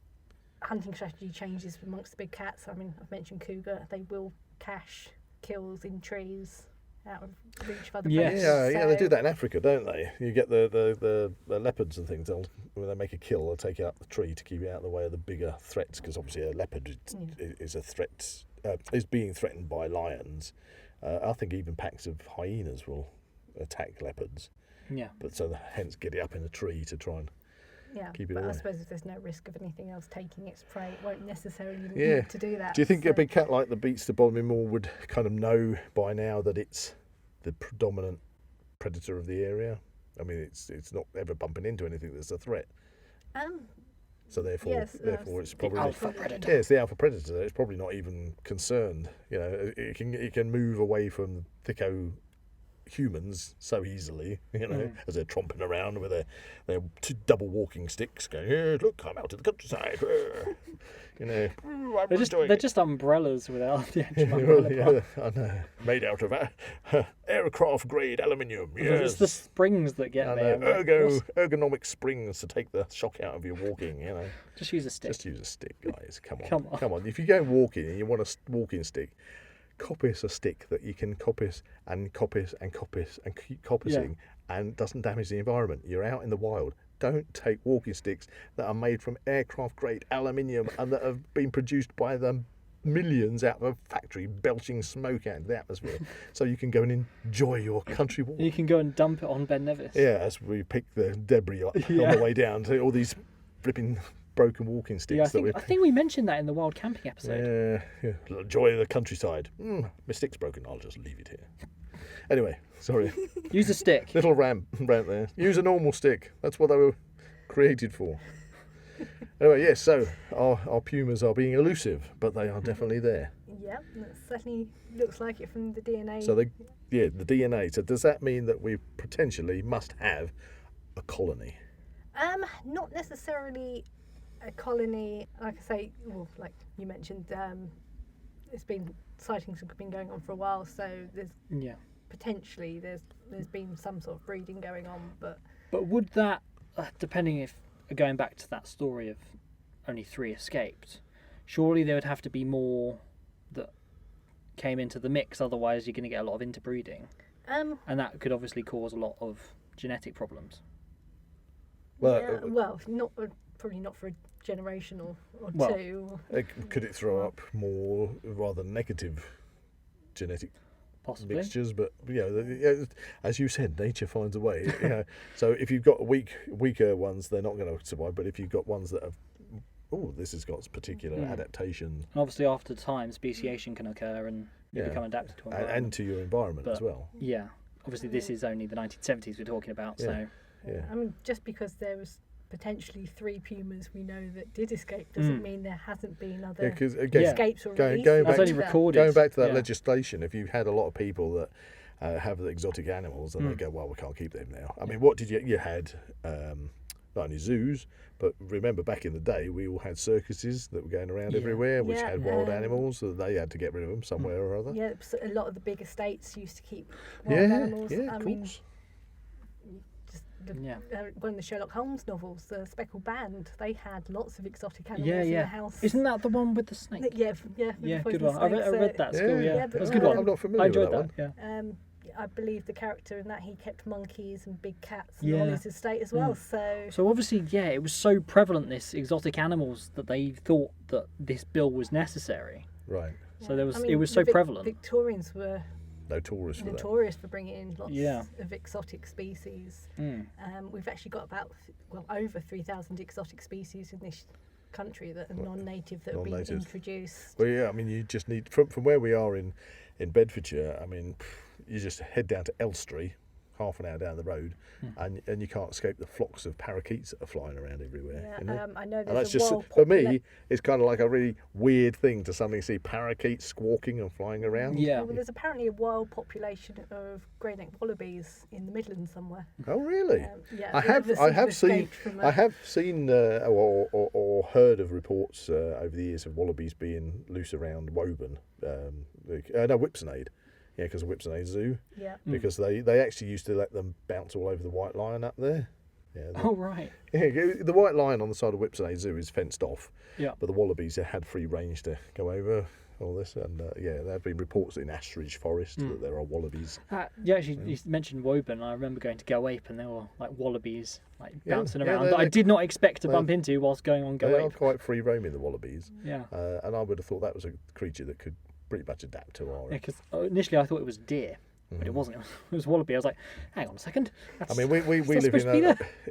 hunting strategy changes amongst the big cats. I mean, I've mentioned cougar; they will cache kills in trees out of reach of other Yes. predators. Yeah, they do So- that in Africa, don't they? You get the leopards and things. When they make a kill, they'll take it up the tree to keep it out of the way of the bigger threats. Because obviously, a leopard is a threat. Is being threatened by lions. I think even packs of hyenas will attack leopards. Yeah. But so hence get it up in a tree to try and Yeah, keep it but I away. suppose if there's no risk of anything else taking its prey, it won't necessarily Yeah. need to do that. Do you think so- a big cat like the Beast of Bodmin Moor would kind of know by now that it's the predominant predator of the area? I mean, it's not ever bumping into anything that's a threat. So therefore, Yes, it's probably alpha predator. Yeah, it's the alpha predator. It's probably not even concerned. You know, it can move away from thicko humans so easily. You know, as they're tromping around with their two double walking sticks, going, "Hey, look, I'm out in the countryside." You know, They're just umbrellas without the actual Well, umbrella part. yeah, I know. Made out of aircraft grade aluminium. It's Yes. the springs that get I there. know. like, what's- Ergonomic springs to take the shock out of your walking. You know. Just use a stick. Just use a stick, guys. Come on. Come on. Come on. If you go walking and you want a walking stick, coppice a stick that you can coppice and coppice and coppice and keep coppicing and doesn't damage the environment. You're out in the wild. Don't take walking sticks that are made from aircraft grade aluminium and that have been produced by the millions out of a factory belching smoke out into the atmosphere so you can go and enjoy your country walk. You can go and dump it on Ben Nevis. Yeah, as we pick the debris up on the way down to all these flipping broken walking sticks Yeah, that we I think we mentioned that in the wild camping episode. yeah. Enjoy the countryside. My stick's broken. I'll just leave it here. Anyway, sorry. Use a stick. Little rant there. Use a normal stick. That's what they were created for. Anyway, yes, so our pumas are being elusive, but they are definitely there. Yep, that certainly looks like it from the DNA. So the DNA. So does that mean that we potentially must have a colony? Not necessarily a colony. Like I say, well, like you mentioned, sightings have been going on for a while, so there's Yeah. potentially there's been some sort of breeding going on, but But would that, depending if, going back to that story of only 3 escaped, surely there would have to be more that came into the mix, otherwise you're going to get a lot of interbreeding. And that could obviously cause a lot of genetic problems. Well, not probably not for a generation or Well, two. could it throw up more rather negative genetic Possibly. mixtures, but as you said, nature finds a way. So if you've got weaker ones, they're not going to survive. But if you've got ones that have, this has got particular adaptation, and obviously after time, speciation can occur, and you become adapted to environment. and to your environment as well. Yeah, obviously this is only the 1970s we're talking about, so. Yeah. I mean, just because there was potentially 3 pumas we know that did escape doesn't mean there hasn't been other Because again, escapes already. going That's back only to, recorded. going back to that Yeah. legislation, if you had a lot of people that have the exotic animals, and they go, well, we can't keep them now. I mean, what did you had? Not only zoos, but remember back in the day, we all had circuses that were going around everywhere, which had wild animals, so they had to get rid of them somewhere or other. Yeah, so a lot of the big estates used to keep wild animals. Yeah, I of mean, course. just one of the Sherlock Holmes novels, the Speckled Band, they had lots of exotic animals Yeah, in yeah. the house. Isn't that the one with the snake? Yeah, with the Yeah, good poisonous one. I read snakes, that at school, yeah. yeah, It was a but, good one. I'm not familiar I enjoyed with that that, one. I believe the character in that, he kept monkeys and big cats on Yeah. his estate as well. So So obviously, it was so prevalent, this exotic animals, that they thought that this bill was necessary. Right. So there was, I mean, it was so the prevalent. Victorians were Notorious for that. notorious for bringing in lots Yeah. of exotic species. Mm. We've actually got over 3,000 exotic species in this country that are non-native that have been Non-natives. introduced. Well, yeah, I mean, you just need, from where we are in Bedfordshire, I mean, you just head down to Elstree, half an hour down the road, and you can't escape the flocks of parakeets that are flying around everywhere. You know? I know And there's that's a just, wild for me, it's kind of like a really weird thing to suddenly see parakeets squawking and flying around. Yeah. Well, there's apparently a wild population of grey-necked wallabies in the Midlands somewhere. Oh, really? Yeah, I have seen escaped from or heard of reports over the years of wallabies being loose around Woburn. Whipsonade. Yeah, because of Whipsonade Zoo. Yeah. Because they actually used to let them bounce all over the white lion up there. Yeah, Oh, right. the white lion on the side of Whipsonade Zoo is fenced off. Yeah. But the wallabies had free range to go over all this, and there have been reports in Ashridge Forest that there are wallabies. You mentioned Woburn. I remember going to Go Ape, and there were like wallabies bouncing around they're- that I did not expect to bump into whilst going on They Go are Ape. quite free roaming, the wallabies. Yeah. And I would have thought that was a creature that could pretty much adapt to our. Because initially I thought it was deer, but it wasn't. It was wallaby. I was like, hang on a second. I mean, we live supposed to be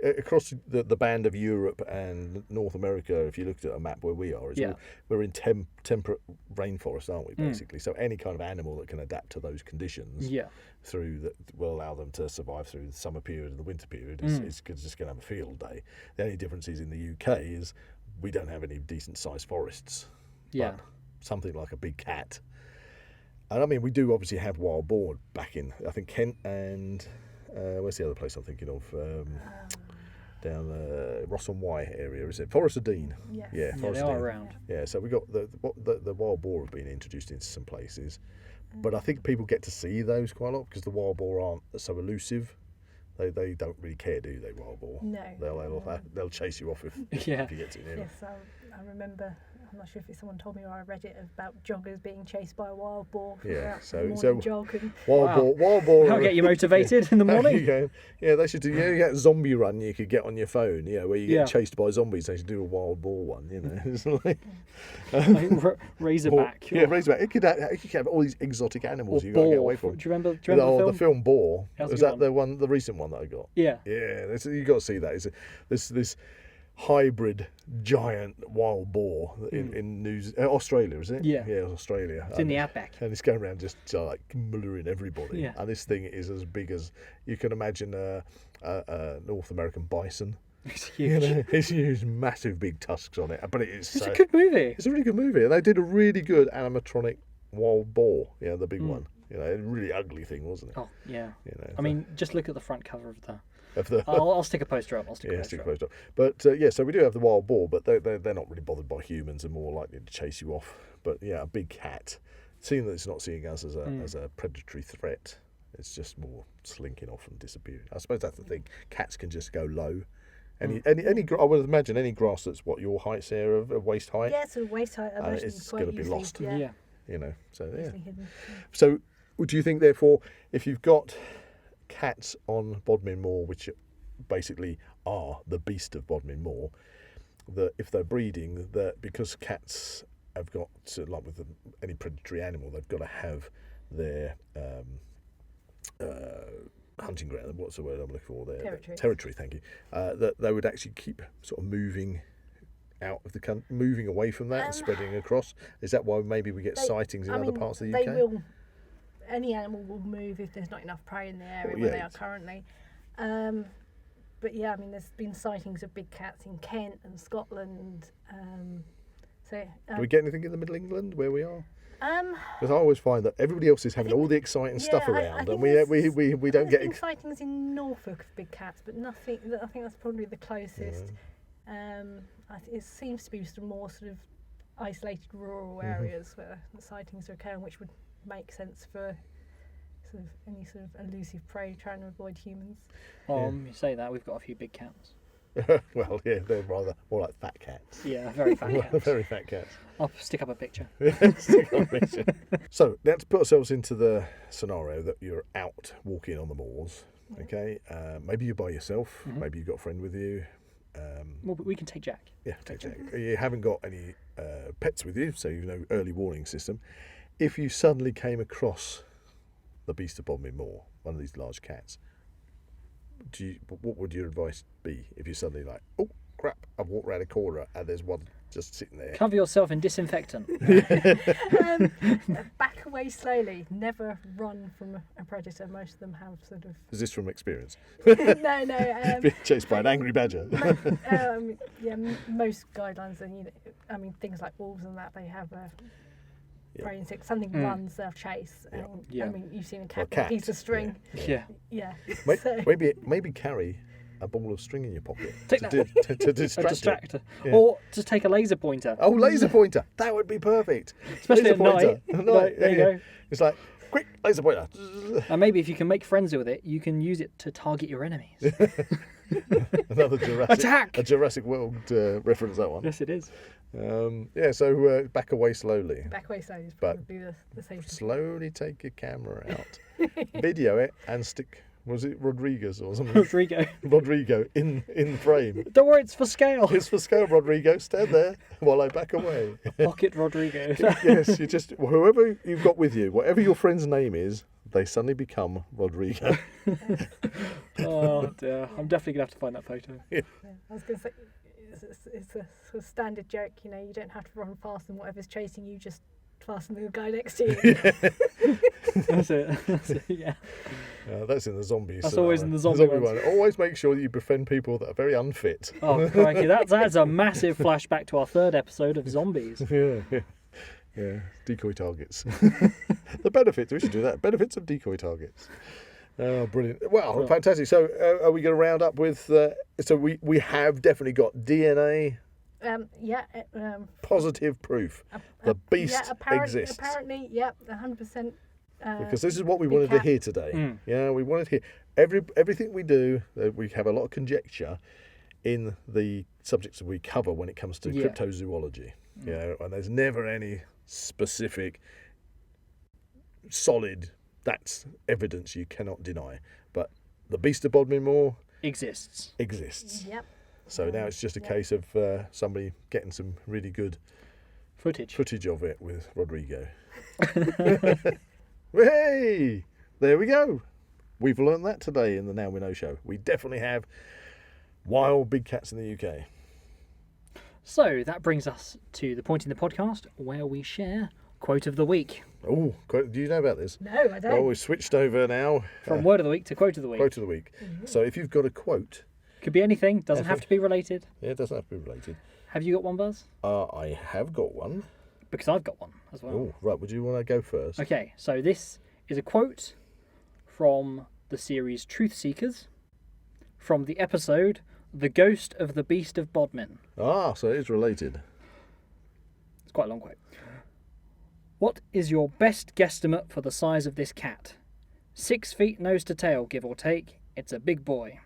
in across the band of Europe and North America. If you looked at a map where we are, we're in temperate rainforest, aren't we? Basically, so any kind of animal that can adapt to those conditions, through that will allow them to survive through the summer period and the winter period is just going to have a field day. The only difference is in the UK is we don't have any decent sized forests. Yeah. But something like a big cat. And I mean, we do obviously have wild boar back in, I think, Kent and where's the other place I'm thinking of? Down Ross on Wye area, is it? Forest of Dean. Yes. Yeah, Yeah, Forest they of are Dean. around. Yeah, so we got the wild boar have been introduced into some places, but I think people get to see those quite a lot because the wild boar aren't so elusive. They don't really care, do they? Wild boar. No. They'll chase you off if you get too near. Yes, I remember. I'm not sure if it's someone told me or I read it about joggers being chased by a wild boar. Yeah, throughout so- the morning so jog and Wild boar. That'll get you motivated in the morning. You go, yeah, they should do. You get a zombie run you could get on your phone. Where you get chased by zombies. They should do a wild boar one. It's like, Razorback. Yeah, razorback. It could have all these exotic animals Or you got to get boar. away from. Do you remember the the film Boar? That's a Was good that the recent one that I got? Yeah. Yeah, you got to see that. It's this hybrid giant wild boar in Australia, is it? Yeah. Yeah, Australia. It's in the outback. And it's going around just like murdering everybody. Yeah. And this thing is as big as you can imagine a North American bison. It's huge. It's huge, massive, big tusks on it. But it's It's a good movie. It's a really good movie. And they did a really good animatronic wild boar. Yeah, the big one. A really ugly thing, wasn't it? Oh, yeah. I mean, just look at the front cover of the... Of the I'll stick a poster up. stick a poster up. But so we do have the wild boar, but they're not really bothered by humans and more likely to chase you off. But yeah, a big cat, seeing that it's not seeing us as a predatory threat, it's just more slinking off and disappearing. I suppose that's the thing. Cats can just go low. Any I would imagine any grass that's your height's there of waist height. yeah, so waist height. I imagine it's quite gonna be easily, lost. Yeah, So yeah. easily hidden. So do you think therefore, if you've got cats on Bodmin Moor, which basically are the Beast of Bodmin Moor, that if they're breeding, that because cats have got like with any predatory animal, they've got to have their hunting ground. What's the word I'm looking for? Their territory. Thank you. That they would actually keep sort of moving out of the country, moving away from that and spreading across. Is that why maybe we get sightings in other parts of the UK? They will. Any animal will move if there's not enough prey in the area where they are currently. But yeah, I mean, there's been sightings of big cats in Kent and Scotland. Do we get anything in the Middle England where we are? Because I always find that everybody else is having all the exciting stuff around, and we don't get sightings in Norfolk of big cats, but nothing. I think that's probably the closest. It seems to be some more sort of isolated rural areas where the sightings are occurring, which would make sense for sort of any sort of elusive prey trying to avoid humans. You say that, we've got a few big cats. Well, yeah, they're rather more like fat cats. Yeah, very fat cats. Very fat cats. I'll stick up a picture. So let's put ourselves into the scenario that you're out walking on the moors. Okay, maybe you're by yourself. Maybe you've got a friend with you. Well, but we can take Jack. Yeah, take Jack. You haven't got any pets with you, so you've no early warning system. If you suddenly came across the Beast of Bodmin Moor, one of these large cats, what would your advice be if you suddenly like, oh crap, I've walked around a corner and there's one just sitting there? Cover yourself in disinfectant. Back away slowly. Never run from a predator. Most of them have sort of. Is this from experience? No. Being chased by an angry badger. Most guidelines are, things like wolves and that, they have a prey insect. Something runs, they'll chase. You've seen a cat with a piece of string. Yeah. Maybe carry a ball of string in your pocket to distract it. Yeah. Or just take a laser pointer. Oh, laser pointer. That would be perfect. Especially laser at pointer. night. There you go. It's like, quick, laser pointer. And maybe if you can make friends with it, you can use it to target your enemies. Another Jurassic World reference, that one. Yes, it is. So back away slowly. Back away slowly is probably the safest. Slowly take your camera out, video it, and stick. Was it Rodriguez or something? Rodrigo in frame. Don't worry, it's for scale. It's for scale, Rodrigo. Stand there while I back away. Pocket Rodrigo. Yes, you just whoever you've got with you, whatever your friend's name is, they suddenly become Rodrigo. Oh dear, I'm definitely gonna have to find that photo. Yeah, I was gonna say it's a sort of standard joke. You don't have to run fast, and whatever's chasing you, just fasten the guy next to you. That's it. Yeah. That's in the zombies. That's always in the zombie one. Always make sure that you befriend people that are very unfit. Oh, crikey. That's a massive flashback to our third episode of zombies. Yeah. Decoy targets. The benefits, we should do that. Benefits of decoy targets. Oh, brilliant. Well, fantastic. So are we going to round up with... so we have definitely got DNA... positive proof. The beast exists. Apparently, 100%. Because this is what we wanted to hear today. Yeah, we wanted to hear everything we do. We have a lot of conjecture in the subjects that we cover when it comes to cryptozoology. And there's never any specific, solid. That's evidence you cannot deny. But the Beast of Bodmin Moor exists. Yep. So now it's just a case of somebody getting some really good footage of it with Rodrigo. Hey, there we go. We've learned that today in the Now We Know show. We definitely have wild big cats in the UK. So that brings us to the point in the podcast where we share quote of the week. Oh, do you know about this? No, I don't. Oh, we switched over now. From word of the week to quote of the week. Quote of the week. Mm-hmm. So if you've got a quote... Could be anything. Doesn't have to be related. Yeah, it doesn't have to be related. Have you got one, Buzz? I have got one. Because I've got one as well. Oh, right. Would you want to go first? Okay, so this is a quote from the series Truth Seekers from the episode The Ghost of the Beast of Bodmin. Ah, so it is related. It's quite a long quote. What is your best guesstimate for the size of this cat? 6 feet nose to tail, give or take. It's a big boy.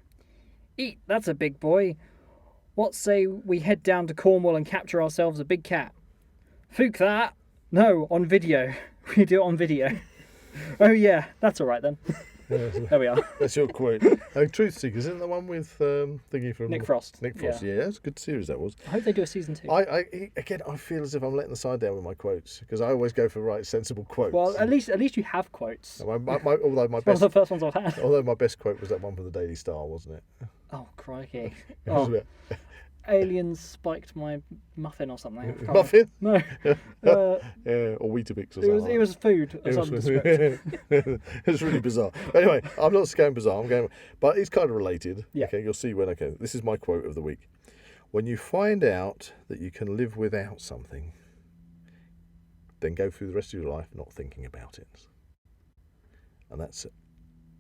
Eat, that's a big boy. What say we head down to Cornwall and capture ourselves a big cat? Fook that. No, on video. We do it on video. Oh yeah, that's all right then. There we are. That's your quote. Truth Seekers, isn't the one with thingy from Nick Frost. Nick Frost, yeah, that's a good series that was. I hope they do a season 2. I feel as if I'm letting the side down with my quotes because I always go for sensible quotes. Well, at least you have quotes. although my It's one of best the first ones I've had. although my best quote was that one from the Daily Star, wasn't it? Oh, crikey. Wasn't Oh, it? aliens spiked my muffin or something. I can't Muffin? remember. No. Yeah, or Weetabix or It something. was food. Of some description. It's really bizarre. Anyway, I'm not going bizarre. I'm going, but it's kind of related. Yeah. Okay, you'll see when. Okay, this is my quote of the week. When you find out that you can live without something, then go through the rest of your life not thinking about it. And that's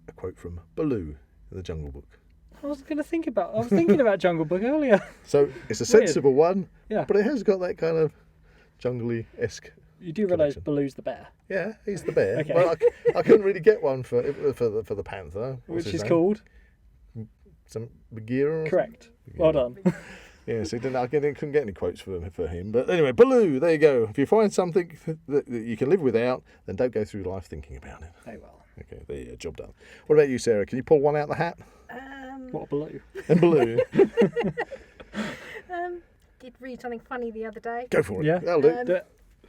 a quote from Baloo in the Jungle Book. I was thinking about Jungle Book earlier. So it's a sensible one, Yeah. but it has got that kind of jungly-esque. You do realise connection. Baloo's the bear, Yeah, he's the bear. Okay. Well, I couldn't really get one for the panther. What's which his is name? called Some Bagheera. Or correct. something? Well done. Yeah, so I couldn't get any quotes for him. But anyway, Baloo, there you go. If you find something that you can live without, then don't go through life thinking about it. Oh well. Okay, there you go, job done. What about you, Sarah? Can you pull one out of the hat? What a Baloo. And Baloo, Did read something funny the other day. go for it. Yeah. That'll do. Do it. A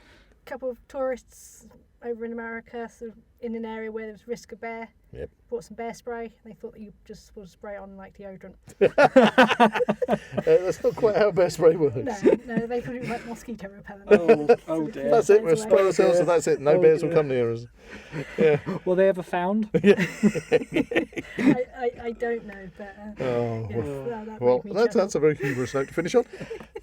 couple of tourists over in America, sort of in an area where there was risk of bear. Yep. Bought some bear spray. They thought that you just would spray on like deodorant. That's not quite how bear spray works. No, they thought it was like mosquito repellent. Oh dear. That's it. We'll spray ourselves, and that's it. No Oh, bears will dear. come near us. Yeah. Were they ever found? I don't know, but Oh, yes, well, that well, made me that's chuckle. a very humorous note to finish on.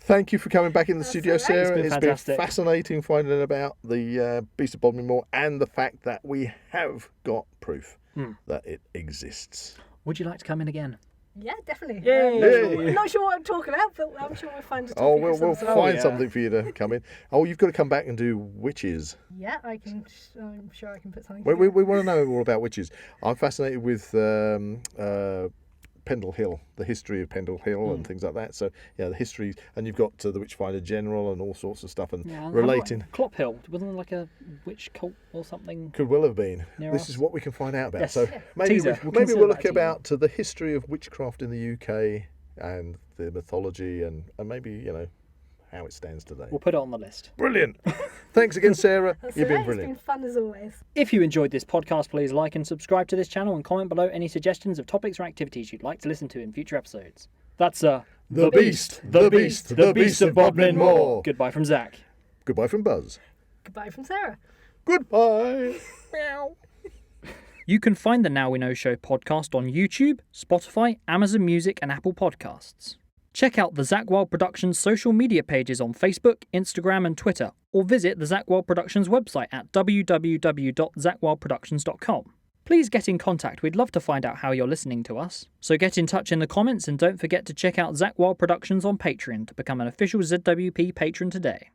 Thank you for coming back in the studio, all right. Sarah. It's been It's fantastic. been fascinating finding about the Beast of Bodmin Moor and the fact that we have got proof that it exists. Would you like to come in again? Yeah, definitely. Yay. I'm not sure what I'm talking about, but I'm sure we'll find a topic. Oh, of we'll some sort. find yeah. something for you to come in. Oh, you've got to come back and do witches. Yeah, I'm sure I can put something. We together. want to know all about witches. I'm fascinated with Pendle Hill, the history of Pendle Hill and things like that. So, yeah, the history, and you've got the Witchfinder General and all sorts of stuff, and Yeah. relating. Clop Hill. Wasn't there like a witch cult or something? Could well have been. Near This us. is what we can find out about. Yes. So Yeah. maybe Teaser. We'll maybe consider we'll that look a teaser. about to the history of witchcraft in the UK and the mythology and maybe how it stands today. We'll put it on the list. Brilliant. Thanks again, Sarah. That's You've all been right, brilliant. It's been fun as always. If you enjoyed this podcast, please like and subscribe to this channel and comment below any suggestions of topics or activities you'd like to listen to in future episodes. That's The Beast of Bodmin Moor. Goodbye from Zak. Goodbye from Buzz. Goodbye from Sarah. Goodbye. You can find the Now We Know Show podcast on YouTube, Spotify, Amazon Music and Apple Podcasts. Check out the Zak Wylde Productions social media pages on Facebook, Instagram and Twitter, or visit the Zak Wylde Productions website at www.zakwyldeproductions.com. Please get in contact, we'd love to find out how you're listening to us. So get in touch in the comments and don't forget to check out Zak Wylde Productions on Patreon to become an official ZWP patron today.